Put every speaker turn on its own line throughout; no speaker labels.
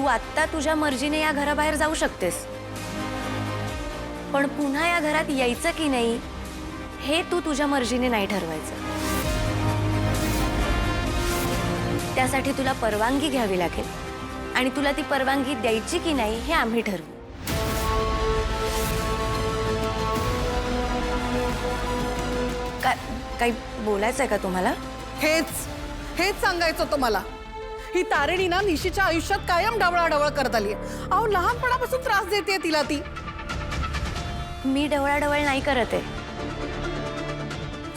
आत्ता तुझ्या मर्जीने या घराबाहेर जाऊ शकतेस, पण पुन्हा या घरात यायचं की नाही हे तू तुझ्या मर्जीने नाही ठरवायचं. त्यासाठी तुला परवानगी घ्यावी लागेल आणि तुला ती परवानगी द्यायची की नाही हे आम्ही ठरवू. काही बोलायचंय का तुम्हाला?
हेच सांगायचं होतं मला. ही तारिणी ना निशीच्या आयुष्यात कायम ढवळाढवळ करत आली आहे. अहो लहानपणापासून त्रास देते तिला ती.
मी ढवळाढवळ नाही करत आहे.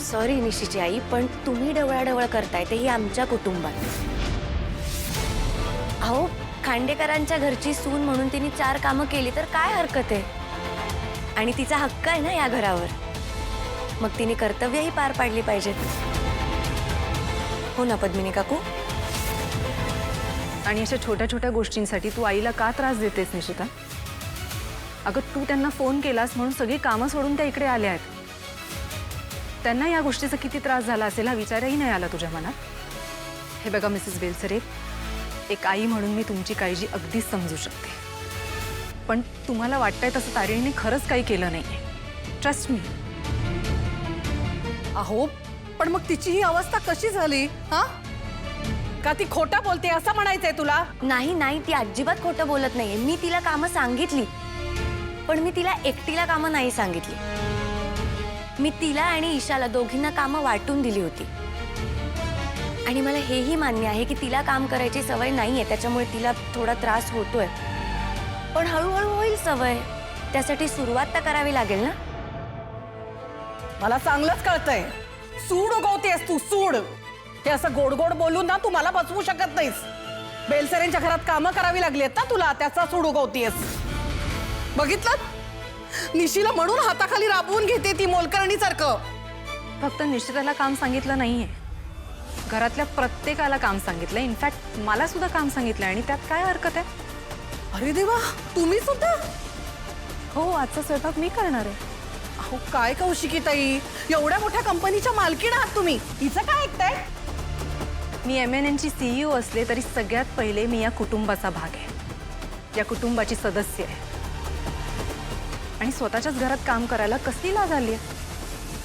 सॉरी निशीची आई, पण तुम्ही ढवळाढवळ करताय ते ही आमच्या कुटुंबात. अहो खांडेकरांच्या घरची सून म्हणून तिने 4 कामं केली तर काय हरकत आहे? आणि तिचा हक्क आहे ना या घरावर, मग तिने कर्तव्यही पार पाडली पाहिजेत. हो ना पद्मिनी काकू?
आणि अशा छोट्या छोट्या गोष्टींसाठी तू आईला का त्रास देतेस निशिता? अगं तू त्यांना फोन केलास म्हणून सगळी कामं सोडून त्या इकडे आल्या आहेत. त्यांना या गोष्टीचा किती त्रास झाला असेल हा विचारही नाही आला तुझ्या मनात? हे बघा मिसेस बेलसरे, एक आई म्हणून मी तुमची काळजी अगदीच समजू शकते, पण तुम्हाला वाटतंय तसं तारिणीने खरंच काही केलं नाहीये. Trust me.
अहो पण मग तिची ही अवस्था कशी झाली? हा का ती खोटं बोलते असं म्हणायचंय तुला?
नाही नाही, ती अजिबात खोटं बोलत नाहीये. मी तिला कामं सांगितली, पण मी तिला एकटीला कामं नाही सांगितली. मी तिला आणि ईशाला दोघींना कामं वाटून दिली होती. आणि मला हेही मान्य आहे की तिला काम करायची सवय नाहीये, त्याच्यामुळे तिला थोडा त्रास होतोय. पण हळूहळू होईल सवय. त्यासाठी सुरुवात तर करावी लागेल ना.
मला चांगलंच कळतंय. सूड उगवतेस तू, सूड. हे असं गोड गोड बोलून ना तू मला बसवू शकत नाहीस. बेलसरेंच्या घरात कामं करावी लागली आहेत ना तुला, त्याचा सूड उगवतेस. बघितलं, निशीला म्हणून हाताखाली राबवून घेते ती मोलकरणीसारखं.
फक्त निश्चिताला काम सांगितलं नाहीये, घरातल्या प्रत्येकाला काम सांगितलं. इनफॅक्ट मला सुद्धा काम सांगितलं आणि त्यात काय हरकत आहे?
अरे देवा, तुम्ही सुद्धा?
हो, आजचा स्वयंपाक मी करणार आहे.
अहो काय कौशिकी ताई, एवढ्या मोठ्या कंपनीच्या मालकीण आहात तुम्ही, हिचं काय ऐकताय?
मी MNNची CEO असले तरी सगळ्यात पहिले मी या कुटुंबाचा भाग आहे, या कुटुंबाची सदस्य आहे. आणि स्वतःच्याच घरात काम करायला कसली लाज आली आहे?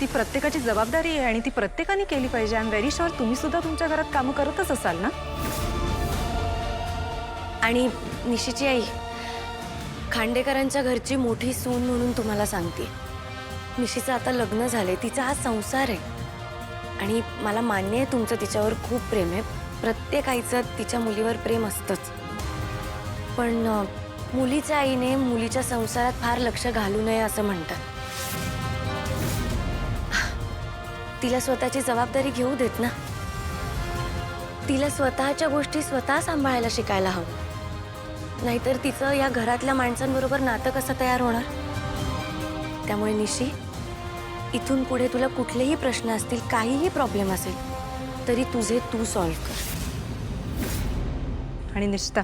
ती प्रत्येकाची जबाबदारी आहे आणि ती प्रत्येकाने केली पाहिजे. आय एम व्हेरी शुअर तुम्ही सुद्धा तुमच्या घरात कामं करतच असाल ना.
आणि निशीची आई, खांडेकरांच्या घरची मोठी सून म्हणून तुम्हाला सांगते, निशीचं आता लग्न झालंय, तिचा हा संसार आहे. आणि मला मान्य आहे तुमचं तिच्यावर खूप प्रेम आहे. प्रत्येक आईचं तिच्या मुलीवर प्रेम असतंच. पण मुलीच्या आईने मुलीच्या संसारात फार लक्ष घालू नये असं म्हणतात. तिला स्वतःची जबाबदारी घेऊ देत ना. तिला स्वतःच्या गोष्टी स्वतः सांभाळायला शिकायला हवं. नाहीतर तिचं या घरातल्या माणसांबरोबर नातं कसं तयार होणार? त्यामुळे निशी, इथून पुढे तुला कुठलेही प्रश्न असतील, काहीही प्रॉब्लेम असेल तरी तुझे तू सॉल्व्ह कर.
आणि निश्चिता,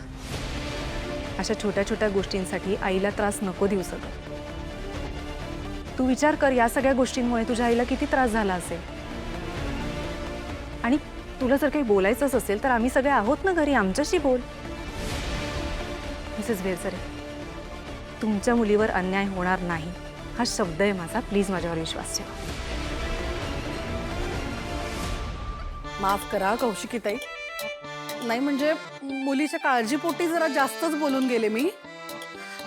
अशा छोट्या छोट्या गोष्टींसाठी आईला त्रास नको देऊ सगळं. तू विचार कर, या सगळ्या गोष्टींमुळे तुझ्या आईला किती त्रास झाला असेल. आणि तुला जर काही बोलायचंच असेल तर आम्ही सगळे आहोत ना घरी, आमच्याशी बोल. मिसेस बेलसरे, तुमच्या मुलीवर अन्याय होणार नाही हा शब्द आहे माझा. प्लीज माझ्यावर विश्वास ठेवा.
माफ करा कौशिकी ताई, नाही म्हणजे मुलीच्या काळजीपोटी जरा जास्तच बोलून गेले मी.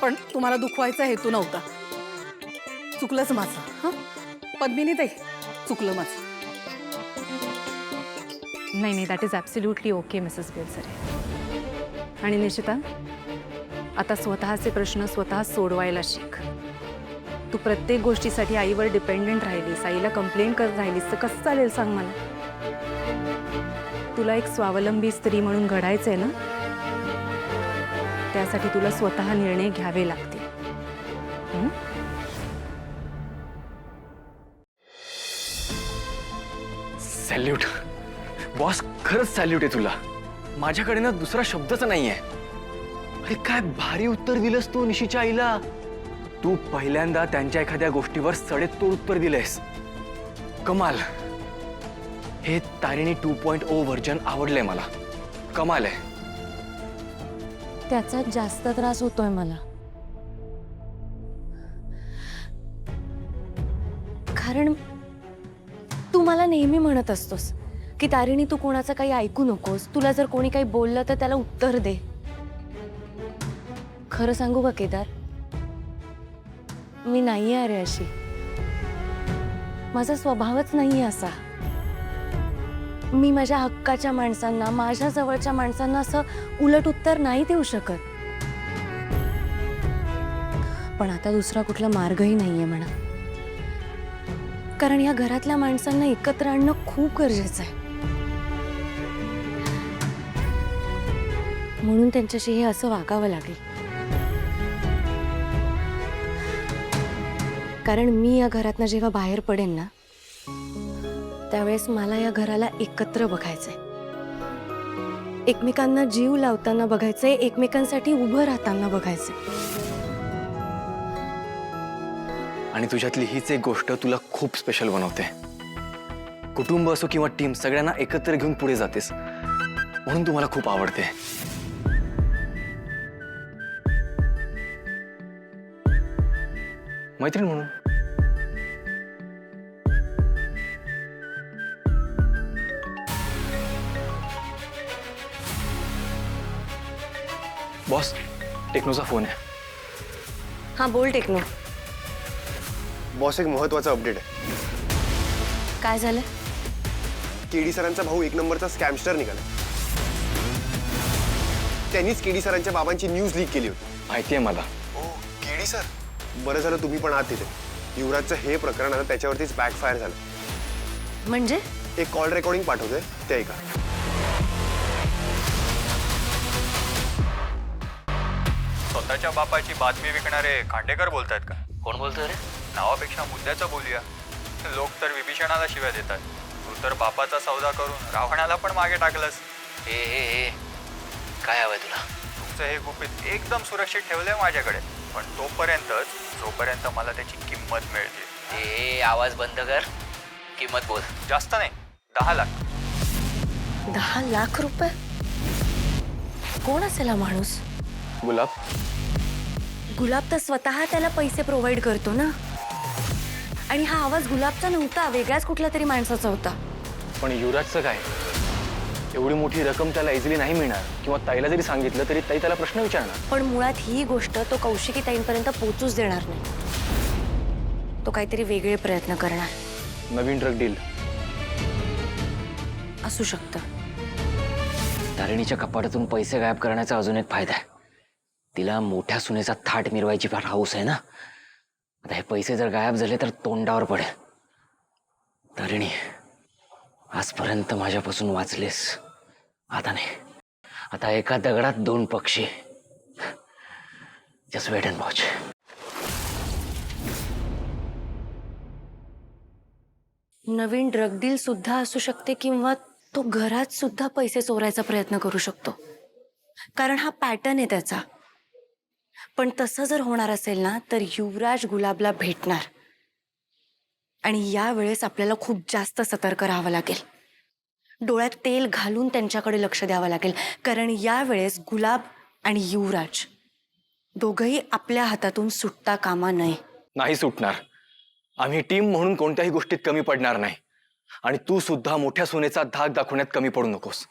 पण तुम्हाला दुखवायचा हेतू नव्हता. चुकलंच माझं. हं पद्मिनी ताई, चुकलं माझं.
नाही, that is absolutely okay Mrs Belsare. आणि निशिता, आता स्वतःचे प्रश्न स्वतः सोडवायला शिक. तू प्रत्येक गोष्टीसाठी आईवर डिपेंडेंट राहिलीस, आईला कंप्लेंट करत राहिलीस तर कसं चालेल सांग मला? तुला एक स्वावलंबी स्त्री म्हणून घडायचंय ना, त्यासाठी तुला स्वतः निर्णय घ्यावे लागतील.
सॅल्यूट बॉस, खरंच सॅल्यूट आहे तुला. माझ्याकडे ना दुसरा शब्दच नाहीये. अरे काय भारी उत्तर दिलंस तू निशीच्या आईला. तू पहिल्यांदा त्यांच्या एखाद्या गोष्टीवर सडेतोड उत्तर दिलंयस. कमाल. हे तारिणी 2.0 व्हर्जन आवडलंय मला. कमाल आहे.
त्याचा जास्त त्रास होतोय मला. कारण तू मला नेहमी म्हणत असतोस की तारिणी तू कोणाचं काही ऐकू नकोस, तुला जर कोणी काही बोललं तर त्याला उत्तर दे. खरं सांगू का केदार, मी नाहीये अरे अशी. माझा स्वभावच नाहीये असा. मी माझ्या हक्काच्या माणसांना, माझ्या जवळच्या माणसांना असं उलट उत्तर नाही देऊ शकत. पण आता दुसरा कुठला मार्गही नाहीये म्हणा. कारण या घरातल्या माणसांना एकत्र आणणं खूप गरजेचं आहे. म्हणून त्यांच्याशी हे असं वागावं लागेल. कारण मी या घरातनं जेव्हा बाहेर पडेन ना, त्यावेळेस मला या घराला एकत्र बघायचंय. एकमेकांना जीव लावताना बघायचंय, एकमेकांसाठी उभं राहताना बघायचंय.
आणि तुझ्यातली हीच एक गोष्ट तुला खूप स्पेशल बनवते. कुटुंब असो किंवा टीम, सगळ्यांना एकत्र घेऊन पुढे जातेस, म्हणून तू मला खूप आवडते. मैत्रीण म्हणून. बॉस, टेक्नोचा फोन आहे.
हा बोल टेक्नो.
बॉस, एक महत्वाचा अपडेट आहे.
काय झालं?
केडी सरांचा भाऊ एक नंबरचा स्कॅमस्टर निघाला. त्यांनीच केडी सरांच्या बाबांची न्यूज लीक केली होती.
माहिती आहे मला.
ओ, केडी सर, बरं झालं तुम्ही पण आहात तिथे. युवराजचं हे प्रकरण आता त्याच्यावरतीच बॅकफायर झालं.
म्हणजे
एक कॉल रेकॉर्डिंग पाठवतोय, ते ऐका.
स्वतःच्या बापाची बातमी विकणारे खांडेकर बोलतायत का?
कोण बोलतोय रे?
नावापेक्षा मुद्द्याचं बोलूया. लोक तर विभीषणाला शिव्या देतात. तू तर बापाचा सौदा करून रावणाला पण मागे टाकलंस.
ए काय हवंय तुला?
तुमचं हे गुपित एकदम सुरक्षित ठेवलंय माझ्याकडे, पण तोपर्यंतच जोपर्यंत मला त्याची किंमत मिळते.
ए आवाज बंद कर. किंमत बोल.
जास्त नाही, 10 लाख.
10 लाख रुपये? कोण असेल हा माणूस?
गुलाब.
गुलाब तर स्वतः त्याला पैसे प्रोव्हाइड करतो ना. आणि हा आवाज गुलाबचा नव्हता, वेगळ्याच कुठल्या तरी माणसाचा होता.
पण युवराजचं काय? एवढी मोठी रक्कम त्याला इझिली नाही मिळणार, किंवा ताईला जरी सांगितलं तरी ताई त्याला प्रश्न विचारणार.
पण मुळात ही गोष्ट तो कौशिकी ताईंपर्यंत पोहोचूच देणार नाही. तो काहीतरी वेगळे प्रयत्न करणार.
नवीन ड्रग डील
असू शकतं.
तारिणीच्या कपाटातून पैसे गायब करण्याचा अजून एक फायदा आहे. तिला मोठ्या सुनेचा थाट मिरवायची फार हाऊस आहे ना. आता हे पैसे जर गायब झाले तर तोंडावर पडेल. तारिणी, आजपर्यंत माझ्यापासून वाचलेस, आता नाही. आता एका दगडात 2 पक्षी. Just wait and watch.
नवीन ड्रग डील सुद्धा असू शकते, किंवा तो घरात सुद्धा पैसे चोरायचा प्रयत्न करू शकतो. कारण हा पॅटर्न आहे त्याचा. पण तसं जर होणार असेल ना, तर युवराज गुलाबला भेटणार. आणि यावेळेस आपल्याला खूप जास्त सतर्क राहावं लागेल. डोळ्यात तेल घालून त्यांच्याकडे लक्ष द्यावं लागेल. कारण यावेळेस गुलाब आणि युवराज दोघंही आपल्या हातातून सुटता कामा नये.
नाही सुटणार. आम्ही टीम म्हणून कोणत्याही गोष्टीत कमी पडणार नाही. आणि तू सुद्धा मोठ्या सोन्याचा धाक दाखवण्यात कमी पडू नकोस.